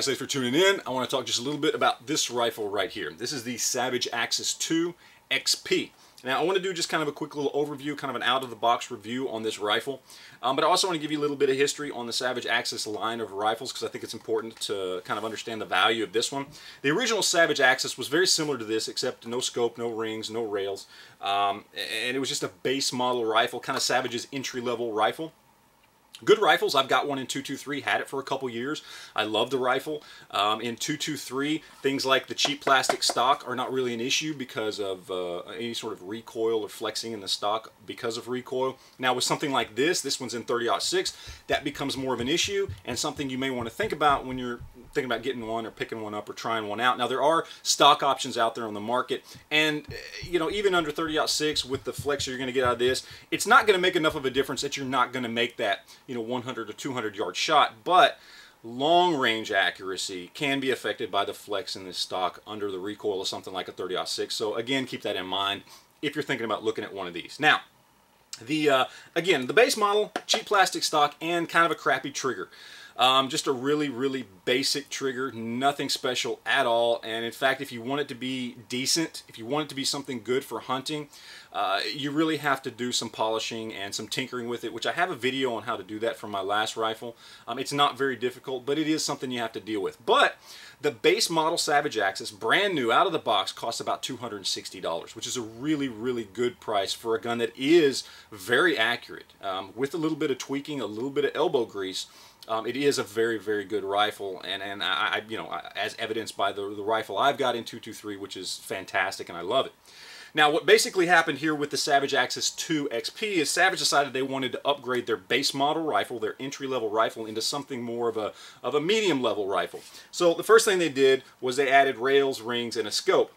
guys, thanks for tuning in. I want to talk just a little bit about this rifle right here. This is the Savage Axis 2 XP. Now I want to do just kind of a quick little overview, kind of an out-of-the-box review on this rifle. But I also want to give you a little bit of history on the Savage Axis line of rifles because I think it's important to kind of understand the value of this one. The original Savage Axis was very similar to this, except no scope, no rings, no rails. And it was just a base model rifle, kind of Savage's entry-level rifle. Good rifles. I've got one in 223, had it for a couple years. I love the rifle. In 223, things like the cheap plastic stock are not really an issue because of any sort of recoil or flexing in the stock because of recoil. Now with something like this one's in 30-06, that becomes more of an issue and something you may want to think about when you're thinking about getting one or picking one up or trying one out. Now there are stock options out there on the market, and you know, even under 30-06 with the flex you're going to get out of this, it's not going to make enough of a difference that you're not going to make that 100 or 200 yard shot, but long range accuracy can be affected by the flex in this stock under the recoil of something like a 30-06. So again, keep that in mind if you're thinking about looking at one of these. Now, again, the base model, cheap plastic stock, and kind of a crappy trigger. Just a really basic trigger, nothing special at all. And in fact, if you want it to be decent, if you want it to be something good for hunting, you really have to do some polishing and some tinkering with it, which I have a video on how to do that from my last rifle. It's not very difficult, but it is something you have to deal with. But the base model Savage Axis, brand new out of the box, costs about $260, which is a really good price for a gun that is very accurate. With a little bit of tweaking, a little bit of elbow grease, it is a very good rifle, and I as evidenced by the rifle I've got in 223, which is fantastic, and I love it. Now, what basically happened here with the Savage Axis 2 XP is Savage decided they wanted to upgrade their base model rifle, their entry-level rifle, into something more of a medium-level rifle. So the first thing they did was they added rails, rings, and a scope.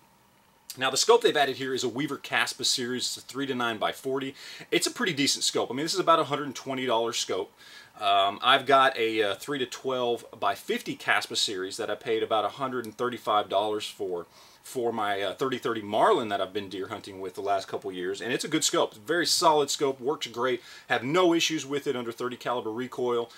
Now the scope they've added here is a Weaver Caspa series. It's a 3-9x40. It's a pretty decent scope. I mean, this is about a $120 scope. I've got a 3-12x50 Caspa series that I paid about $135 for my 30-30 Marlin that I've been deer hunting with the last couple years, and it's a good scope. It's a very solid scope, works great, have no issues with it under 30 caliber recoil.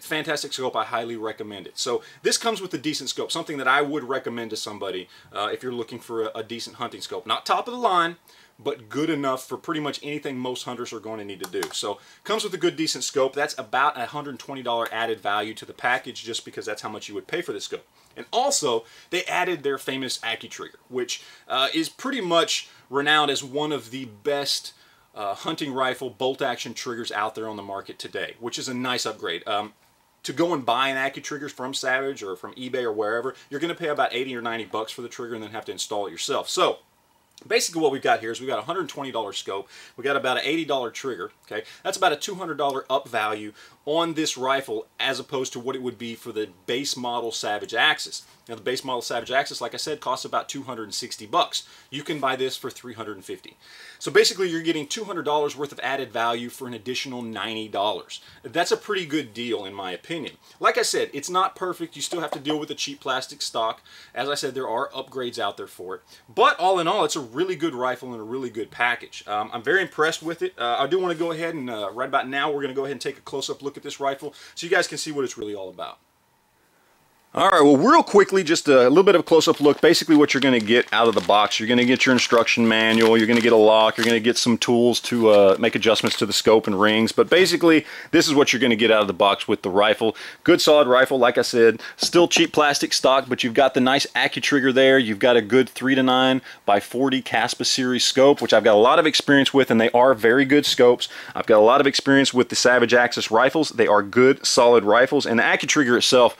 Fantastic scope, I highly recommend it. So this comes with a decent scope, something that I would recommend to somebody if you're looking for a decent hunting scope. Not top of the line, but good enough for pretty much anything most hunters are going to need to do. So comes with a good decent scope. That's about a $120 added value to the package, just because that's how much you would pay for this scope. And also, they added their famous AccuTrigger, which is pretty much renowned as one of the best hunting rifle bolt-action triggers out there on the market today, which is a nice upgrade. To go and buy an AccuTrigger from Savage or from eBay or wherever, you're going to pay about 80 or 90 bucks for the trigger and then have to install it yourself. So basically what we've got here is we've got a $120 scope, we've got about an $80 trigger, okay? That's about a $200 up value on this rifle as opposed to what it would be for the base model Savage Axis. Now the base model Savage Axis, like I said, costs about 260 bucks. You can buy this for 350. So basically you're getting $200 worth of added value for an additional $90. That's a pretty good deal in my opinion. Like I said, it's not perfect. You still have to deal with the cheap plastic stock. As I said, there are upgrades out there for it. But all in all, it's a really good rifle and a really good package. I'm very impressed with it. I do want to go ahead and right about now we're going to go ahead and take a close-up look at this rifle so you guys can see what it's really all about. Alright, well real quickly, just a little bit of a close-up look. Basically what you're going to get out of the box, you're going to get your instruction manual, you're going to get a lock, you're going to get some tools to make adjustments to the scope and rings, but basically this is what you're going to get out of the box with the rifle. Good solid rifle, like I said, still cheap plastic stock, but you've got the nice AccuTrigger there, you've got a good 3-9x40 Caspa series scope, which I've got a lot of experience with, and they are very good scopes. I've got a lot of experience with the Savage Axis rifles. They are good, solid rifles, and the AccuTrigger itself,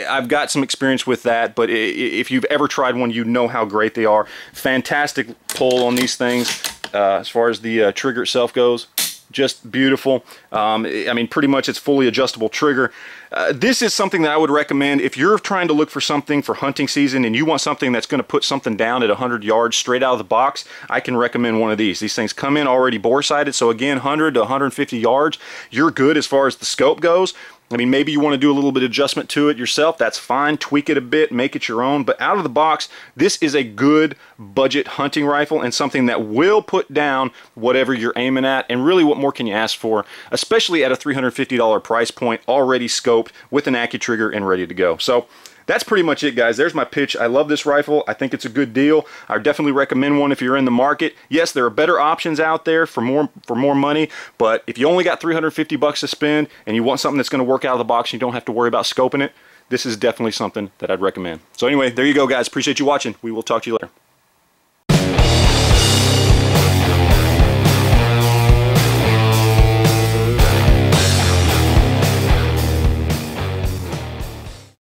I've got some experience with that, but if you've ever tried one, you know how great they are. Fantastic pull on these things as far as the trigger itself goes. Just beautiful. I mean, pretty much it's fully adjustable trigger. This is something that I would recommend if you're trying to look for something for hunting season and you want something that's going to put something down at 100 yards straight out of the box. I can recommend one of these. These things come in already bore sighted, so again, 100 to 150 yards, you're good as far as the scope goes. I mean, maybe you want to do a little bit of adjustment to it yourself. That's fine. Tweak it a bit, make it your own. But out of the box, this is a good budget hunting rifle and something that will put down whatever you're aiming at. And really, what more can you ask for, especially at a $350 price point, already scoped with an AccuTrigger and ready to go. So that's pretty much it, guys. There's my pitch. I love this rifle. I think it's a good deal. I definitely recommend one if you're in the market. Yes, there are better options out there for more money, but if you only got 350 bucks to spend and you want something that's going to work out of the box and you don't have to worry about scoping it, this is definitely something that I'd recommend. So anyway, there you go, guys. Appreciate you watching. We will talk to you later.